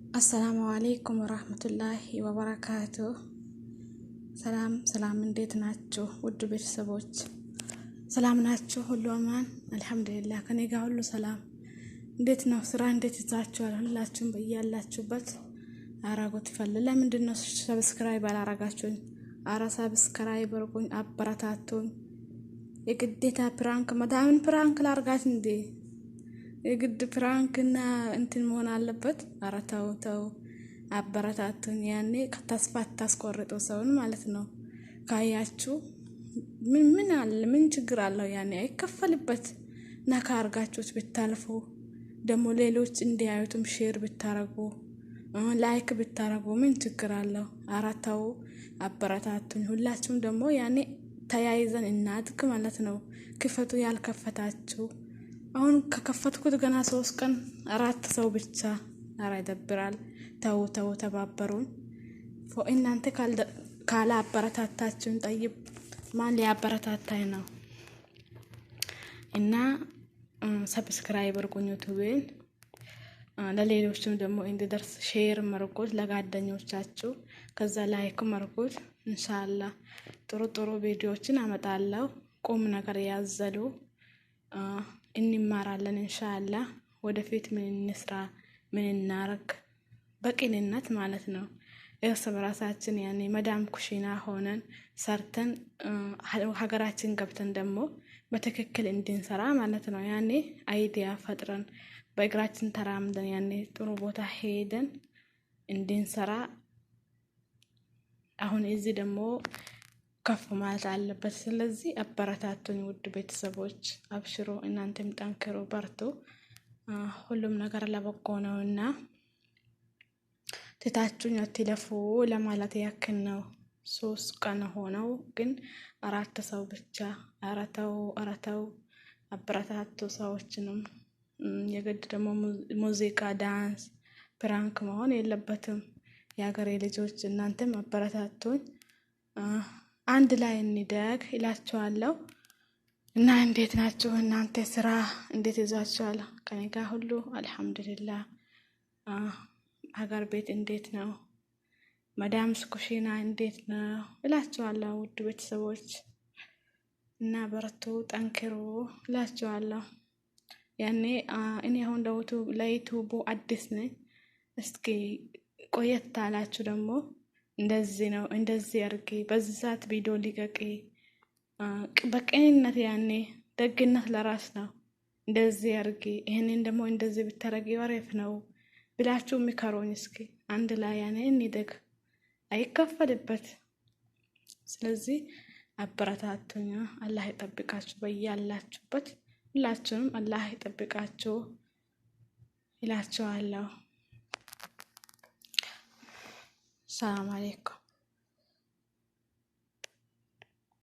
አሰላሙ አለይኩም ወራህመቱላሂ ወበረካቱ። ሰላም እንዴት ናችሁ ውድ ቤተሰቦች? ሰላም ናችሁ? ሁሉ አማን አልሐምዱሊላህ። ከኔ ጋር ሁሉ ሰላም። እንዴት ነው ስራ? እንዴት ይዛችኋል? ሁላችሁም በያላችሁበት አራጎት ይፈልል። ለምንድን ነው ሰብስክራይብ አላረጋችሁኝ? አራ ሰብስክራይብ አርጉኝ፣ አበረታቱኝ። የግዴታ ፕራንክ መዳምን ፕራንክ ላርጋት እንዴ? የግድ ፕራንክና እንትን መሆን አለበት? ኧረ ተው አበረታቱኝ። ያኔ ከተስፋ ታስቆርጡ ሰውን ማለት ነው። ካያችሁ ምን አለ? ምን ችግር አለው? ያኔ አይከፈልበት ነካ አርጋችሁት ብታልፉ፣ ደግሞ ሌሎች እንዲያዩትም ሼር ብታረጉ፣ ላይክ ብታረጉ ምን ችግር አለው? ኧረ ተው አበረታቱኝ። ሁላችሁም ደግሞ ያኔ ተያይዘን እናድግ ማለት ነው። ክፈቱ ያልከፈታችሁ። አሁን ከከፈትኩት ገና 3 ቀን 4 ሰው ብቻ። ኧረ ይደብራል። ተው ተባበሩን። እናንተ ካለ አበረታታችሁን ጠይብ ማን ሊያበረታታኝ ነው? እና ሰብስክራይብ አድርጉኝ ዩቲዩብን። ለሌሎችም ደግሞ እንዲደርስ ሼር መርጉት ለጓደኞቻችሁ። ከዛ ላይክ መርጉት። ኢንሻአላህ ጥሩ ቪዲዮዎችን አመጣለሁ። ቁም ነገር ያዘሉ እንማራለን። ኢንሻአላህ ወደፊት ምን እንስራ ምን እናርግ በቅንነት ማለት ነው። እርስ በራሳችን ያኔ መዳም ኩሽና ሆነን ሰርተን ሀገራችን ገብተን ደግሞ በትክክል እንድንሰራ ማለት ነው። ያኔ አይዲያ ፈጥረን በእግራችን ተራምደን ያኔ ጥሩ ቦታ ሄደን እንድንሰራ። አሁን እዚህ ደግሞ ከፍ ማለት አለበት። ስለዚህ አበረታቱኝ ውድ ቤተሰቦች፣ አብሽሮ እናንተም ጠንክሩ፣ በርቱ። ሁሉም ነገር ለበጎ ነውና ትታችሁኝ አትለፉ ለማለት ያክል ነው። 3 ቀን ሆነው ግን 4 ሰው ብቻ። አረተው አበረታቱ ሰዎችንም። የግድ ደግሞ ሙዚቃ፣ ዳንስ፣ ፕራንክ መሆን የለበትም። የሀገሬ ልጆች እናንተም አበረታቱኝ። አንድ ላይ እንደግ ይላችኋለሁ። እና እንዴት ናችሁ እናንተ? ስራ እንዴት ይዛችኋል? ከኔ ጋር ሁሉ አልሐምዱሊላህ። ሀገር ቤት እንዴት ነው? መዳምስ ኩሽና እንዴት ነው ይላችኋለሁ ውድ ቤተሰቦች። እና በርቱ ጠንክሩ ይላችኋለሁ። ያኔ እኔ አሁን ለዩቲዩቡ አዲስ ነኝ። እስኪ ቆየት አላችሁ ደግሞ እንደዚህ ነው እንደዚህ አርጊ፣ በዚህ ሰዓት ቪዲዮ ሊቀቂ፣ በቅንነት ያኔ ደግነት ለራስ ነው። እንደዚህ አርጊ፣ ይሄንን ደግሞ እንደዚህ ብታረጊ አሪፍ ነው ብላችሁ ምከሩኝ። እስኪ አንድ ላይ ያኔ እንደግ፣ አይከፈልበት። ስለዚህ አበረታቱኝ። አላህ ይጠብቃችሁ በያላችሁበት። ሁላችሁንም አላህ ይጠብቃችሁ ይላችኋለሁ። ሰላም አለይኩም።